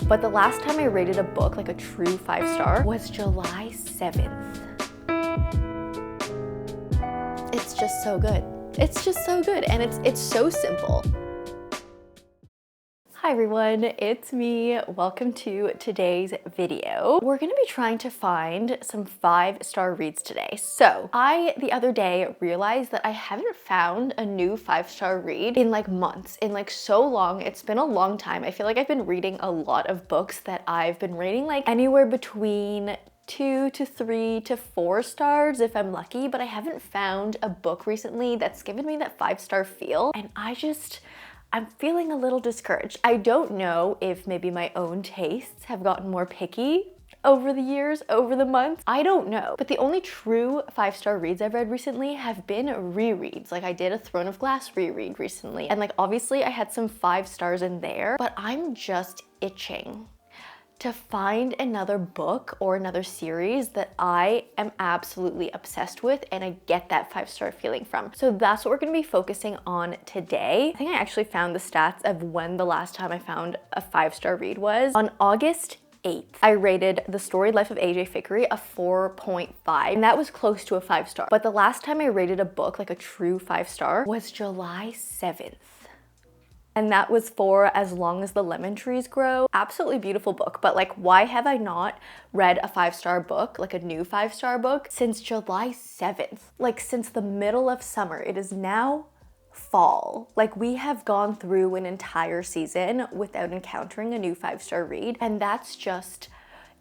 But the last time I rated a book like a true 5-star was July 7th. It's just so good. It's just so good, and it's so simple. Hi everyone, it's me. Welcome to today's video. We're gonna be trying to find some 5-star reads today. So I, the other day, realized that I haven't found a new 5-star read in like months, in like so long. It's been a long time. I feel like I've been reading a lot of books that I've been rating like anywhere between 2 to 3 to 4 stars if I'm lucky, but I haven't found a book recently that's given me that 5-star feel, and I'm feeling a little discouraged. I don't know if maybe my own tastes have gotten more picky over the years, over the months. I don't know. But the only true 5-star reads I've read recently have been rereads. Like I did a Throne of Glass reread recently. And like obviously I had some 5 stars in there, but I'm just itching to find another book or another series that I am absolutely obsessed with and I get that 5-star feeling from. So that's what we're gonna be focusing on today. I think I actually found the stats of when the last time I found a 5-star read was. On August 8th, I rated The Storied Life of AJ Fikry a 4.5, and that was close to a 5-star. But the last time I rated a book like a true 5-star was July 7th. And that was for As Long as the Lemon Trees Grow. Absolutely beautiful book, but like why have I not read a 5-star book, like a new 5-star book, since July 7th? Like since the middle of summer. It is now fall. Like we have gone through an entire season without encountering a new 5-star read, and that's just,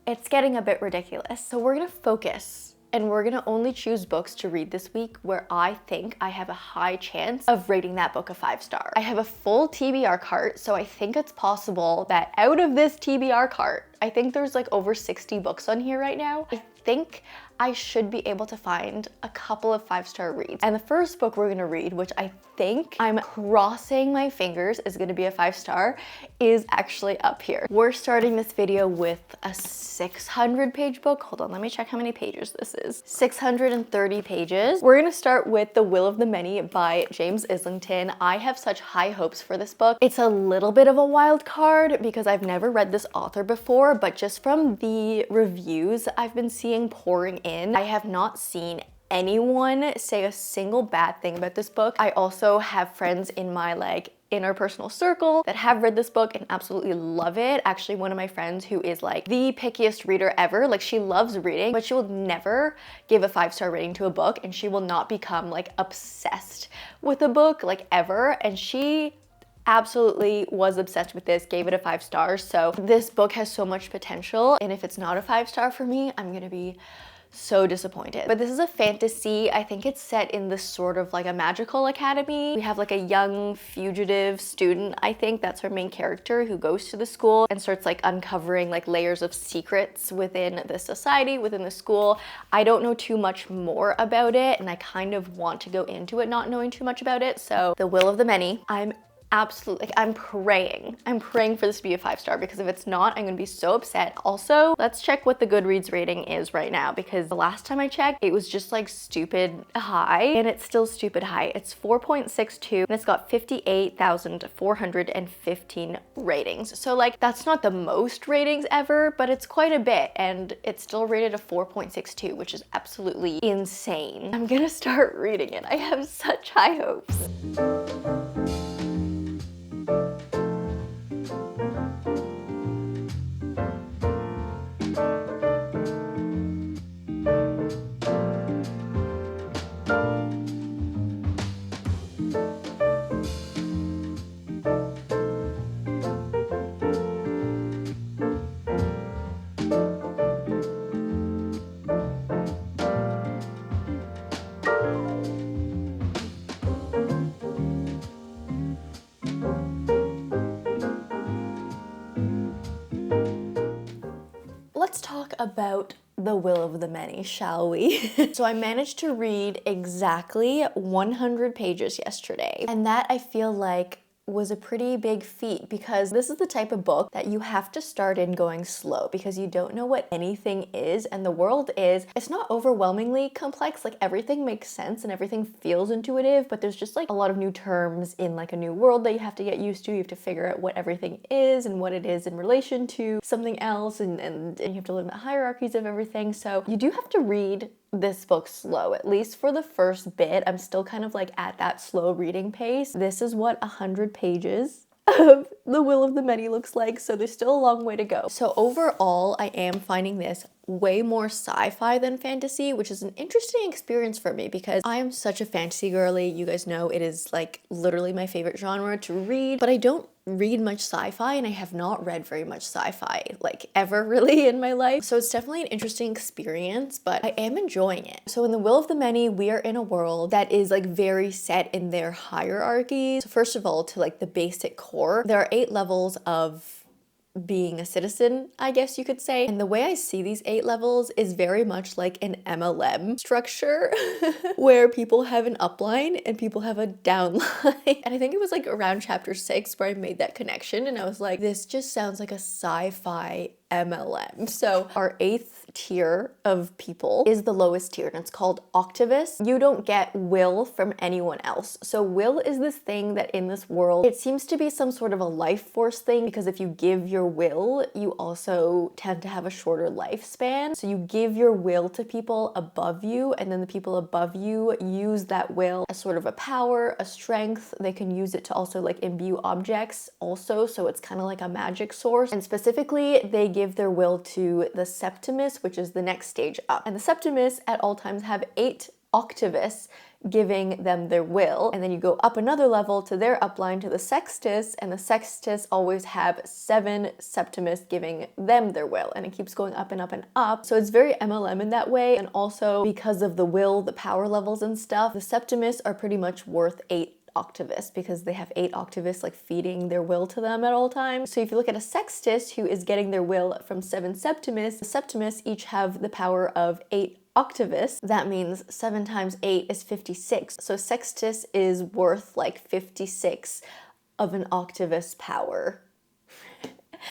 it's getting a bit ridiculous. So we're gonna focus and we're gonna only choose books to read this week where I think I have a high chance of rating that book a 5-star. I have a full TBR cart, so I think it's possible that out of this TBR cart, I think there's like over 60 books on here right now. I think I should be able to find a couple of 5-star reads. And the first book we're gonna read, which I think I'm crossing my fingers is gonna be a 5-star, is actually up here. We're starting this video with a 600-page book. Hold on, let me check how many pages this is. 630 pages. We're gonna start with The Will of the Many by James Islington. I have such high hopes for this book. It's a little bit of a wild card because I've never read this author before, but just from the reviews I've been seeing pouring in, I have not seen anyone say a single bad thing about this book. I also have friends in my like interpersonal circle that have read this book and absolutely love it. Actually, one of my friends who is like the pickiest reader ever, like she loves reading, but she will never give a 5-star rating to a book, and she will not become like obsessed with a book like ever. And she absolutely was obsessed with this, gave it a 5 stars. So this book has so much potential, and if it's not a 5-star for me, I'm gonna be so disappointed. But this is a fantasy. I think it's set in this sort of like a magical academy. We have like a young fugitive student, I think that's her main character, who goes to the school and starts like uncovering like layers of secrets within the society, within the school. I don't know too much more about it, and I kind of want to go into it not knowing too much about it. So The Will of the Many, I'm absolutely, like, I'm praying for this to be a 5-star, because if it's not, I'm gonna be so upset. Also, let's check what the Goodreads rating is right now, because the last time I checked, it was just like stupid high, and it's still stupid high. It's 4.62, and it's got 58,415 ratings. So like, that's not the most ratings ever, but it's quite a bit, and it's still rated a 4.62, which is absolutely insane. I'm gonna start reading it. I have such high hopes. Let's talk about The Will of the Many, shall we? So I managed to read exactly 100 pages yesterday, and that I feel like was a pretty big feat because this is the type of book that you have to start in going slow because you don't know what anything is, and the world is, it's not overwhelmingly complex, like everything makes sense and everything feels intuitive, but there's just like a lot of new terms in like a new world that you have to get used to. You have to figure out what everything is and what it is in relation to something else, and you have to learn the hierarchies of everything. So you do have to read this book slow, at least for the first bit. I'm still kind of like at that slow reading pace. This is what 100 pages of The Will of the Many looks like, so there's still a long way to go. So overall, I am finding this way more sci-fi than fantasy, which is an interesting experience for me because I am such a fantasy girly. You guys know it is like literally my favorite genre to read, but I don't read much sci-fi, and I have not read very much sci-fi like ever really in my life. So it's definitely an interesting experience, but I am enjoying it. So in The Will of the Many, we are in a world that is like very set in their hierarchy. So first of all, to like the basic core, there are 8 levels of being a citizen, I guess you could say. And the way I see these 8 levels is very much like an MLM structure where people have an upline and people have a downline. And I think it was like around chapter 6 where I made that connection, and I was like, this just sounds like a sci-fi MLM. So our 8th tier of people is the lowest tier, and it's called Octavus. You don't get will from anyone else. So will is this thing that in this world, it seems to be some sort of a life force thing, because if you give your will, you also tend to have a shorter lifespan. So you give your will to people above you, and then the people above you use that will as sort of a power, a strength. They can use it to also like imbue objects also, so it's kind of like a magic source. And specifically, they give their will to the Septimus, which is the next stage up. And the Septimus at all times have 8 Octavus giving them their will, and then you go up another level to their upline to the Sextus, and the Sextus always have 7 Septimus giving them their will, and it keeps going up and up and up. So it's very MLM in that way, and also because of the will, the power levels and stuff, the Septimus are pretty much worth 8 Octavus because they have 8 Octavus like feeding their will to them at all times. So if you look at a Sextus who is getting their will from 7 Septimus, the Septimus each have the power of 8 Octavus. That means 7 times 8 is 56. So Sextus is worth like 56 of an Octavus power.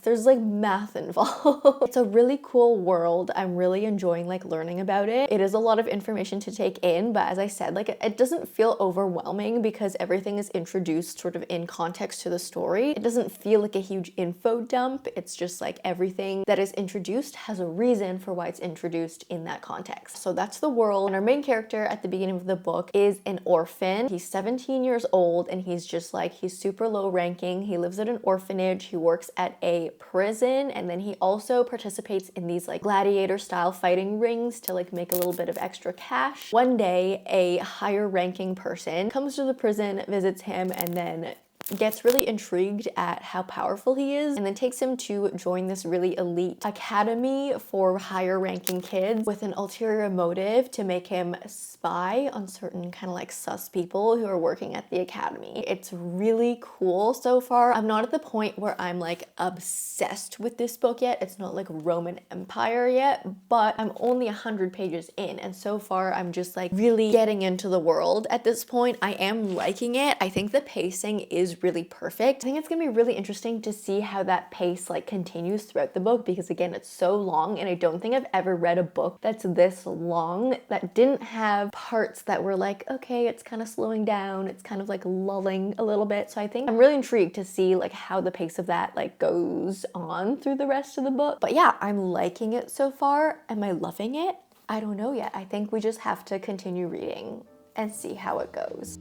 There's like math involved. It's a really cool world. I'm really enjoying like learning about it. It is a lot of information to take in, but as I said, like it doesn't feel overwhelming because everything is introduced sort of in context to the story. It doesn't feel like a huge info dump. It's just like everything that is introduced has a reason for why it's introduced in that context. So that's the world. And our main character at the beginning of the book is an orphan. He's 17 years old, and he's just like, he's super low ranking. He lives at an orphanage. He works at a prison, and then he also participates in these like gladiator style fighting rings to like make a little bit of extra cash. One day a higher ranking person comes to the prison, visits him, and then gets really intrigued at how powerful he is, and then takes him to join this really elite academy for higher ranking kids with an ulterior motive to make him spy on certain kind of like sus people who are working at the academy. It's really cool so far. I'm not at the point where I'm like obsessed with this book yet. It's not like Roman Empire yet, but I'm only 100 pages in, and so far I'm just like really getting into the world at this point. I am liking it. I think the pacing is really perfect. I think it's gonna be really interesting to see how that pace like continues throughout the book, because again, it's so long, and I don't think I've ever read a book that's this long that didn't have parts that were like, okay, it's kind of slowing down, it's kind of like lulling a little bit. So I think I'm really intrigued to see like how the pace of that like goes on through the rest of the book. But yeah, I'm liking it so far. Am I loving it? I don't know yet. I think we just have to continue reading and see how it goes.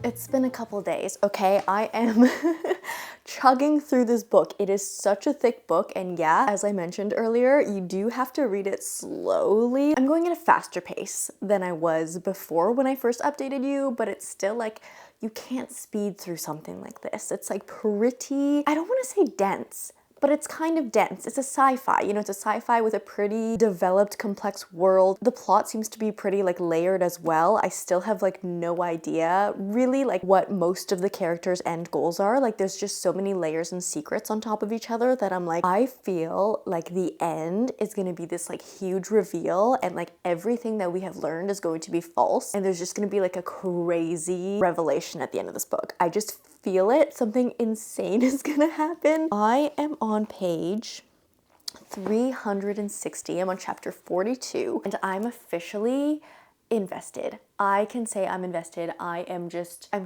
It's been a couple days, okay? I am chugging through this book. It is such a thick book, and yeah, as I mentioned earlier, you do have to read it slowly. I'm going at a faster pace than I was before when I first updated you, but it's still like, you can't speed through something like this. It's like pretty, I don't want to say dense, but it's kind of dense. It's a sci-fi, you know, it's a sci-fi with a pretty developed, complex world. The plot seems to be pretty like layered as well. I still have like no idea really like what most of the characters' end goals are. Like there's just so many layers and secrets on top of each other that I'm like, I feel like the end is gonna be this like huge reveal and like everything that we have learned is going to be false, and there's just gonna be like a crazy revelation at the end of this book. I just feel it. Something insane is gonna happen. I am on page 360. I'm on chapter 42 and I'm officially invested. I can say I'm invested. I'm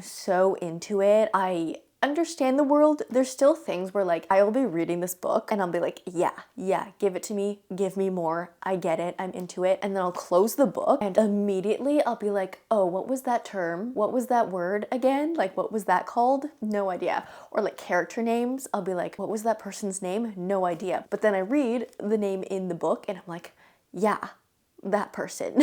so into it. I understand the world. There's still things where like I will be reading this book and I'll be like, yeah, give it to me, give me more. I get it, I'm into it. And then I'll close the book and immediately I'll be like, oh, what was that term? What was that word again? Like, what was that called? No idea. Or like character names, I'll be like, what was that person's name? No idea. But then I read the name in the book and I'm like, yeah, that person.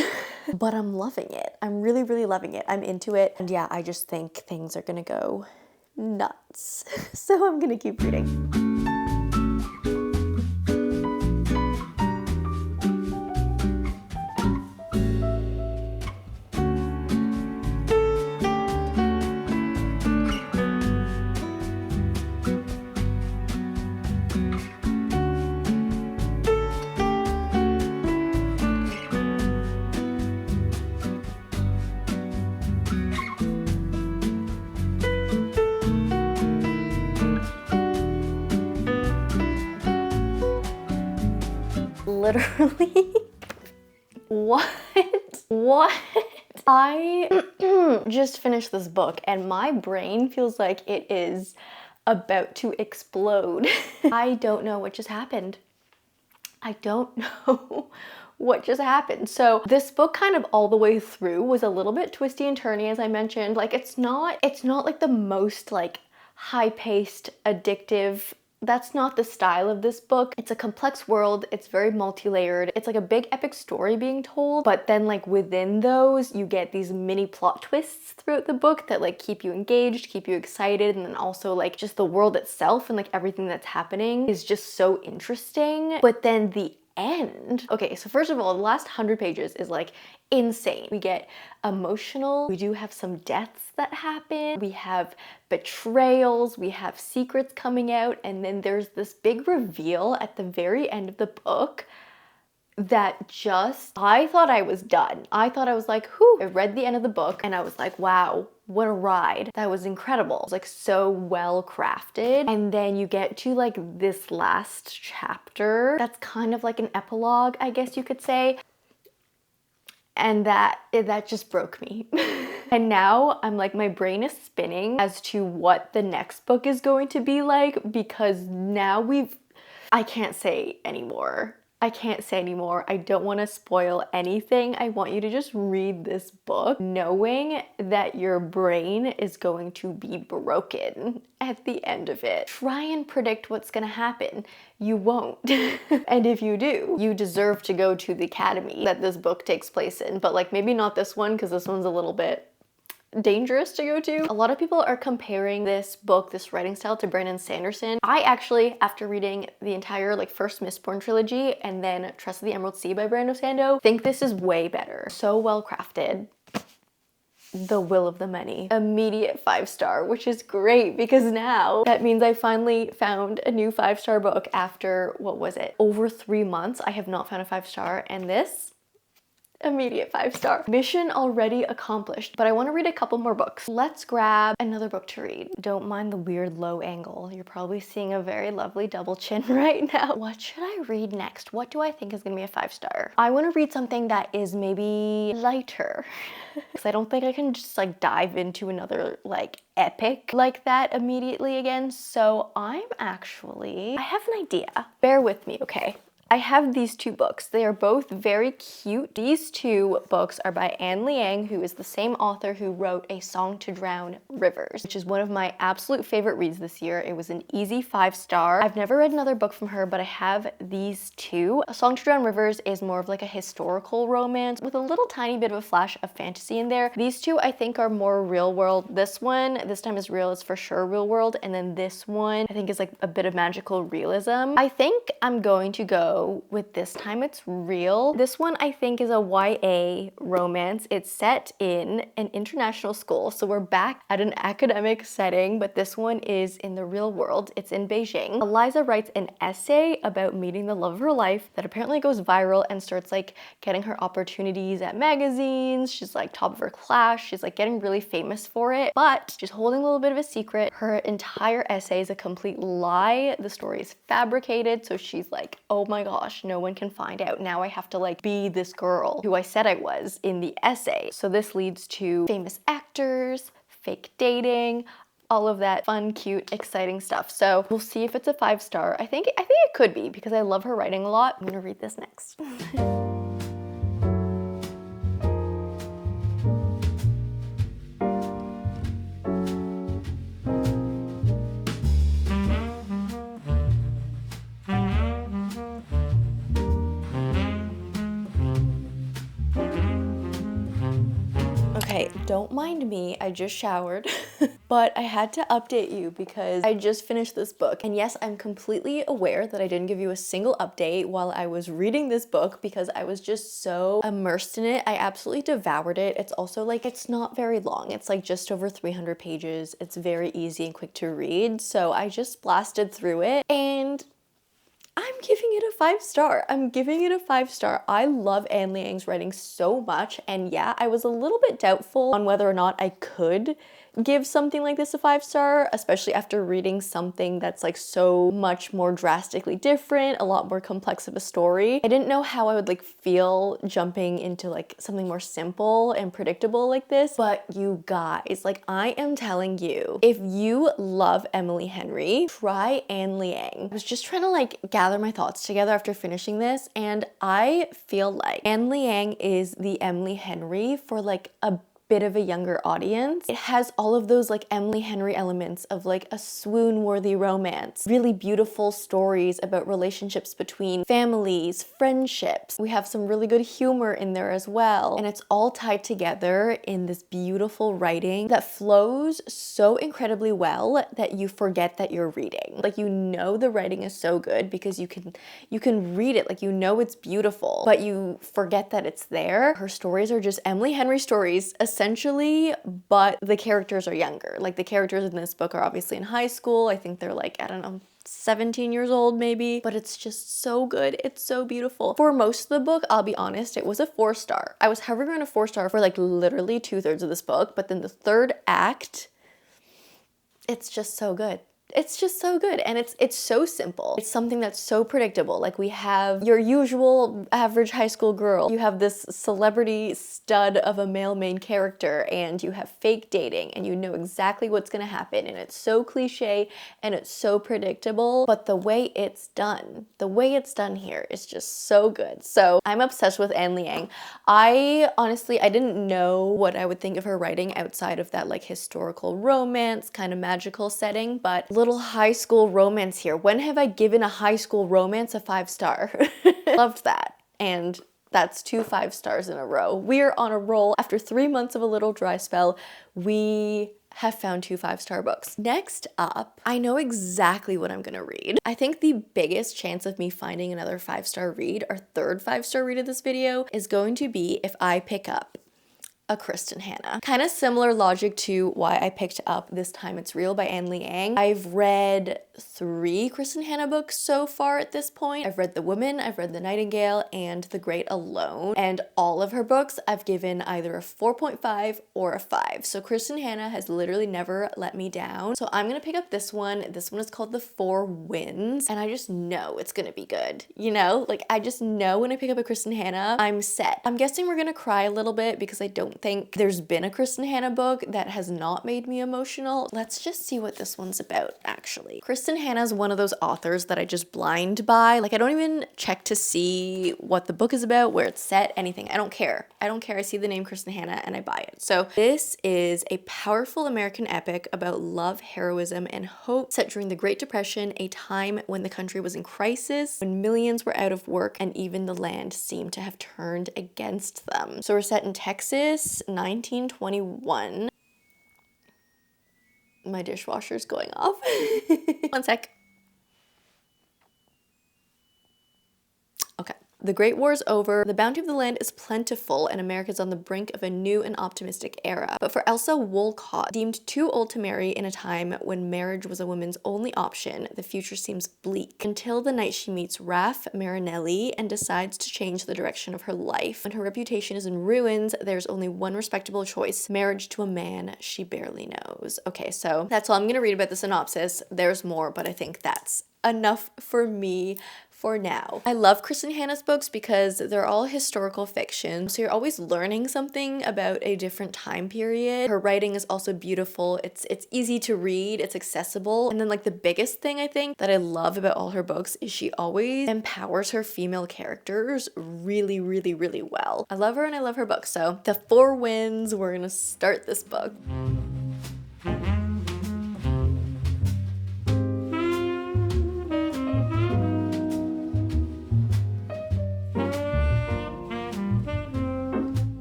But I'm loving it. I'm really, really loving it. I'm into it. And yeah, I just think things are gonna go nuts. So I'm gonna keep reading. Literally. What? I just finished this book and my brain feels like it is about to explode. I don't know what just happened. I don't know what just happened. So this book kind of all the way through was a little bit twisty and turny, as I mentioned. Like it's not like the most like high-paced, addictive. That's not the style of this book. It's a complex world. It's very multi-layered. It's like a big epic story being told, but then like within those, you get these mini plot twists throughout the book that like keep you engaged, keep you excited, and then also like just the world itself and like everything that's happening is just so interesting. But then the end. Okay, so first of all, the last 100 pages is like insane. We get emotional. We do have some deaths that happen. We have betrayals. We have secrets coming out. And then there's this big reveal at the very end of the book that just, I thought I was done. I thought I was like, whew. I read the end of the book and I was like, wow, what a ride. That was incredible. It was like so well crafted. And then you get to like this last chapter that's kind of like an epilogue, I guess you could say. And that just broke me. And now I'm like, my brain is spinning as to what the next book is going to be like, because now I can't say anymore. I can't say anymore. I don't want to spoil anything. I want you to just read this book knowing that your brain is going to be broken at the end of it. Try and predict what's going to happen. You won't. And if you do, you deserve to go to the academy that this book takes place in. But like maybe not this one, because this one's a little bit dangerous to go to. A lot of people are comparing this book, this writing style, to Brandon Sanderson. I actually, after reading the entire like first Mistborn trilogy and then Trust of the Emerald Sea by Brando Sando, think this is way better. So well crafted. The Will of the Many. Immediate 5-star, which is great because now that means I finally found a new 5-star book after, what was it? Over 3 months. I have not found a 5-star, and this, immediate 5-star. Mission already accomplished, but I want to read a couple more books. Let's grab another book to read. Don't mind the weird low angle. You're probably seeing a very lovely double chin right now. What should I read next? What do I think is gonna be a 5-star? I want to read something that is maybe lighter, because I don't think I can just like dive into another like epic like that immediately again. So I have an idea. Bear with me, okay? I have these two books. They are both very cute. These two books are by Liang, who is the same author who wrote A Song to Drown Rivers, which is one of my absolute favorite reads this year. It was an easy 5-star. I've never read another book from her, but I have these two. A Song to Drown Rivers is more of like a historical romance with a little tiny bit of a flash of fantasy in there. These two I think are more real world. This one, This Time Is Real, is for sure real world, and then this one I think is like a bit of magical realism. I think I'm going to go with This Time It's Real. This one I think is a YA romance. It's set in an international school, so we're back at an academic setting, but this one is in the real world. It's in Beijing. Eliza writes an essay about meeting the love of her life that apparently goes viral and starts like getting her opportunities at magazines. She's like top of her class. She's like getting really famous for it, but she's holding a little bit of a secret. Her entire essay is a complete lie. The story is fabricated, so she's like, oh my gosh, no one can find out. Now I have to like be this girl who I said I was in the essay. So this leads to famous actors, fake dating, all of that fun, cute, exciting stuff. So we'll see if it's a 5-star. I think it could be because I love her writing a lot. I'm gonna read this next. Okay, don't mind me, I just showered, but I had to update you because I just finished this book. And yes, I'm completely aware that I didn't give you a single update while I was reading this book because I was just so immersed in it. I absolutely devoured it. It's also like, it's not very long. It's like just over 300 pages. It's very easy and quick to read. So I just blasted through it and I'm giving it a 5-star. I'm giving it a 5-star. I love Anne Liang's writing so much, and yeah, I was a little bit doubtful on whether or not I could give something like this a 5-star, especially after reading something that's like so much more drastically different, a lot more complex of a story. I didn't know how I would like feel jumping into like something more simple and predictable like this, but you guys, like I am telling you, if you love Emily Henry, try Anne Liang. I was just trying to like gather my thoughts together after finishing this, and I feel like Anne Liang is the Emily Henry for like a bit of a younger audience. It has all of those like Emily Henry elements of like a swoon-worthy romance, really beautiful stories about relationships between families, friendships. We have some really good humor in there as well. And it's all tied together in this beautiful writing that flows so incredibly well that you forget that you're reading. Like, you know the writing is so good because you can read it, like you know it's beautiful, but you forget that it's there. Her stories are just Emily Henry stories, essentially, but the characters are younger. Like, the characters in this book are obviously in high school. I think they're like, I don't know, 17 years old maybe, but it's just so good. It's so beautiful. For most of the book, I'll be honest, it was a 4-star. I was hovering around a 4-star for like literally 2/3 of this book, but then the third act, it's just so good. It's just so good, and it's so simple. It's something that's so predictable. Like, we have your usual average high school girl. You have this celebrity stud of a male main character, and you have fake dating, and you know exactly what's gonna happen, and it's so cliche, and it's so predictable, but the way it's done here is just so good. So I'm obsessed with Anne Liang. I honestly didn't know what I would think of her writing outside of that like historical romance, kind of magical setting, but little high school romance here. When have I given a high school romance a 5-star? Loved that. And that's 2 5-stars in a row. We're on a roll. After 3 months of a little dry spell, we have found 2 5-star books. Next up, I know exactly what I'm gonna read. I think the biggest chance of me finding another 5-star read, or third 5-star read of this video, is going to be if I pick up a Kristin Hannah. Kind of similar logic to why I picked up This Time It's Real by Anne Liang. I've read 3 Kristin Hannah books so far at this point. I've read The Woman, I've read The Nightingale, and The Great Alone. And all of her books I've given either a 4.5 or a 5. So Kristin Hannah has literally never let me down. So I'm gonna pick up this one. This one is called The Four Winds, and I just know it's gonna be good. You know, like I just know when I pick up a Kristin Hannah, I'm set. I'm guessing we're gonna cry a little bit because I don't don't think there's been a Kristin Hannah book that has not made me emotional. Let's just see what this one's about, actually. Kristin Hannah's one of those authors that I just blind buy. Like, I don't even check to see what the book is about, where it's set, anything. I don't care. I don't care. I see the name Kristin Hannah and I buy it. So this is a powerful American epic about love, heroism, and hope set during the Great Depression, a time when the country was in crisis, when millions were out of work, and even the land seemed to have turned against them. So we're set in Texas, 1921. My dishwasher's going off. One sec. Okay. The Great War is over, the bounty of the land is plentiful, and America's on the brink of a new and optimistic era. But for Elsa Wolcott, deemed too old to marry in a time when marriage was a woman's only option, the future seems bleak. Until the night she meets Raph Marinelli and decides to change the direction of her life. When her reputation is in ruins, there's only one respectable choice: marriage to a man she barely knows. Okay, so that's all I'm gonna read about the synopsis. There's more, but I think that's enough for me for now. I love Kristin Hannah's books because they're all historical fiction, so you're always learning something about a different time period. Her writing is also beautiful. It's easy to read, it's accessible. And then like the biggest thing I think that I love about all her books is she always empowers her female characters really, really, really well. I love her and I love her books. So The Four Winds, we're gonna start this book.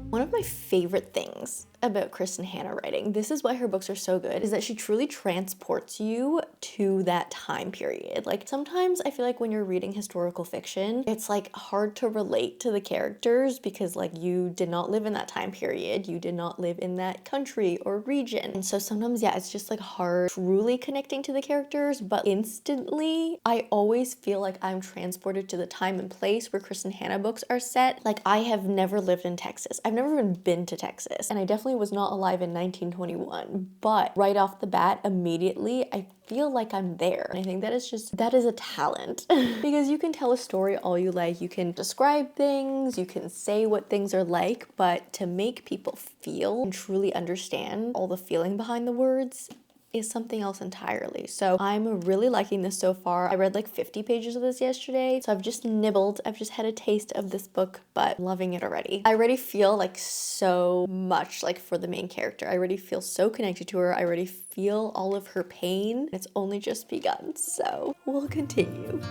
One of my favorite things about Kristin Hannah writing, this is why her books are so good, is that she truly transports you to that time period. Like sometimes I feel like when you're reading historical fiction, it's like hard to relate to the characters because like you did not live in that time period, you did not live in that country or region. And so sometimes, yeah, it's just like hard truly connecting to the characters, but instantly I always feel like I'm transported to the time and place where Kristin Hannah books are set. Like I have never lived in Texas. I've never even been to Texas, and I definitely was not alive in 1921, but right off the bat, immediately, I feel like I'm there. And I think that is a talent because you can tell a story all you like, you can describe things, you can say what things are like, but to make people feel and truly understand all the feeling behind the words is something else entirely. So I'm really liking this so far. I read like 50 pages of this yesterday, so I've just nibbled. I've just had a taste of this book, but I'm loving it already. I already feel like so much like for the main character. I already feel so connected to her. I already feel all of her pain. It's only just begun, so we'll continue.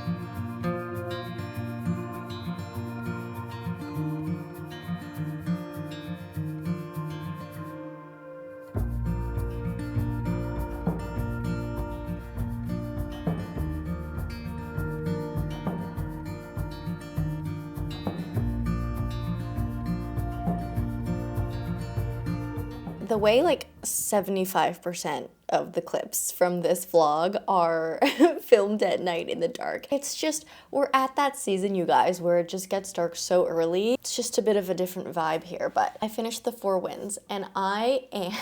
The way like 75% of the clips from this vlog are filmed at night in the dark. It's just, we're at that season, you guys, where it just gets dark so early. It's just a bit of a different vibe here, but I finished The Four Winds and I am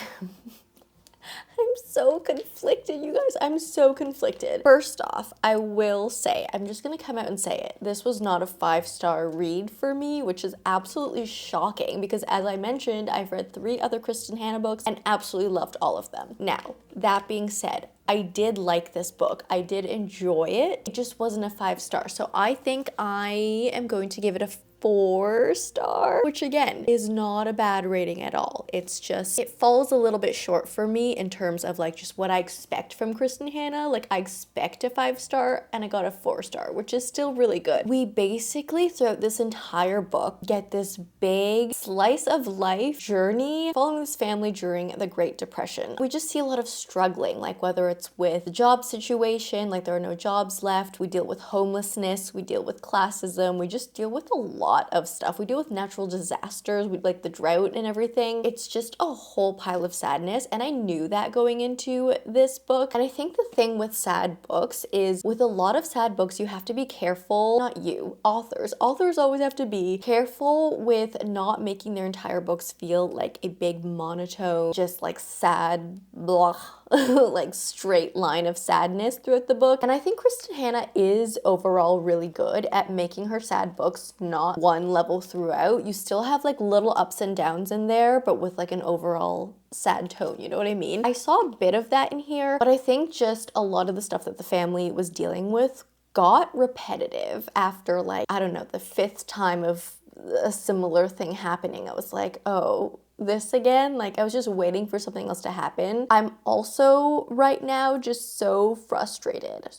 I'm so conflicted, you guys. I'm so conflicted. First off, I will say, I'm just gonna come out and say it. This was not a 5-star read for me, which is absolutely shocking because as I mentioned, I've read 3 other Kristin Hannah books and absolutely loved all of them. Now, that being said, I did like this book. I did enjoy it. It just wasn't a 5-star. So I think I am going to give it a 4-star, which again is not a bad rating at all. It's just, it falls a little bit short for me in terms of like just what I expect from Kristin Hannah. Like I expect a 5-star and I got a 4-star, which is still really good. We basically throughout this entire book get this big slice of life journey following this family during the Great Depression. We just see a lot of struggling, like whether it's with the job situation, like there are no jobs left, we deal with homelessness, we deal with classism, we just deal with a lot of stuff. We deal with natural disasters, we like the drought and everything. It's just a whole pile of sadness, and I knew that going into this book. And I think the thing with sad books is with a lot of sad books, you have to be careful, not you, authors always have to be careful with not making their entire books feel like a big monotone, just like sad blah like straight line of sadness throughout the book. And I think Kristin Hanna is overall really good at making her sad books not one level throughout. You still have like little ups and downs in there, but with like an overall sad tone, you know what I mean? I saw a bit of that in here, but I think just a lot of the stuff that the family was dealing with got repetitive after like, I don't know, the 5th time of a similar thing happening. I was like, oh, this again? Like, I was just waiting for something else to happen. I'm also right now just so frustrated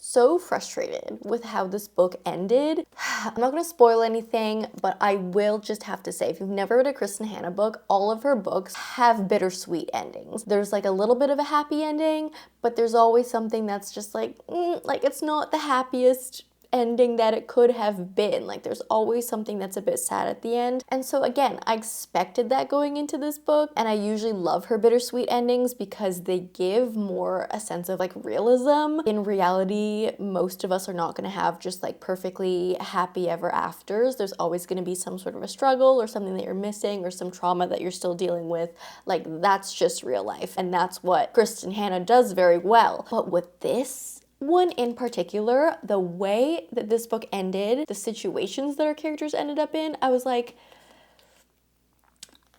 with how this book ended. I'm not gonna spoil anything, but I will just have to say, if you've never read a Kristin Hanna book, all of her books have bittersweet endings. There's like a little bit of a happy ending, but there's always something that's just like it's not the happiest ending that it could have been. Like, there's always something that's a bit sad at the end. And so again, I expected that going into this book, and I usually love her bittersweet endings because they give more a sense of like realism. In reality, most of us are not going to have just like perfectly happy ever afters. There's always going to be some sort of a struggle or something that you're missing or some trauma that you're still dealing with. Like, that's just real life, and that's what Kristin Hanna does very well. But with this one in particular, the way that this book ended, the situations that our characters ended up in, I was like,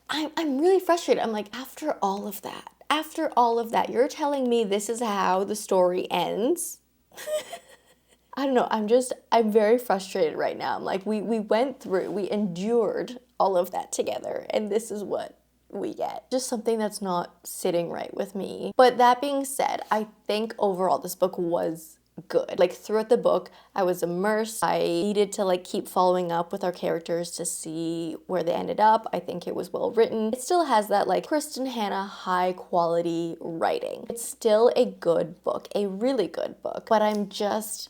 I'm really frustrated. I'm like, after all of that, you're telling me this is how the story ends? I don't know, I'm very frustrated right now. I'm like, we endured all of that together, and this is what we get. Just something that's not sitting right with me. But that being said, I think overall this book was good. Like, throughout the book, I was immersed. I needed to like keep following up with our characters to see where they ended up. I think it was well written. It still has that like Kristin Hanna high quality writing. It's still a good book, a really good book, but I'm just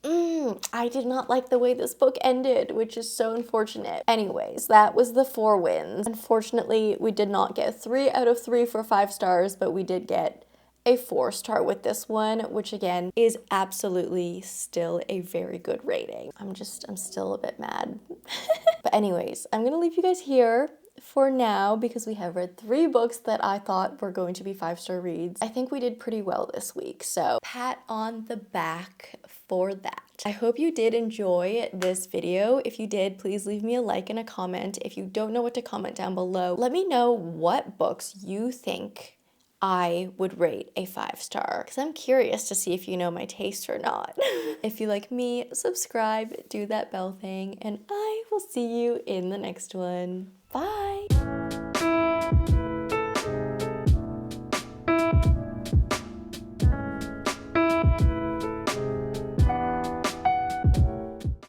I did not like the way this book ended, which is so unfortunate. Anyways, that was the 4 wins. Unfortunately, we did not get 3 out of 3 for 5 stars, but we did get a 4-star with this one, which again is absolutely still a very good rating. I'm still a bit mad. But anyways, I'm gonna leave you guys here for now because we have read 3 books that I thought were going to be 5-star reads. I think we did pretty well this week, so pat on the back for that. I hope you did enjoy this video. If you did, please leave me a like and a comment. If you don't know what to comment down below, let me know what books you think I would rate a 5-star, because I'm curious to see if you know my taste or not. If you like me, subscribe, do that bell thing, and I will see you in the next one. Bye!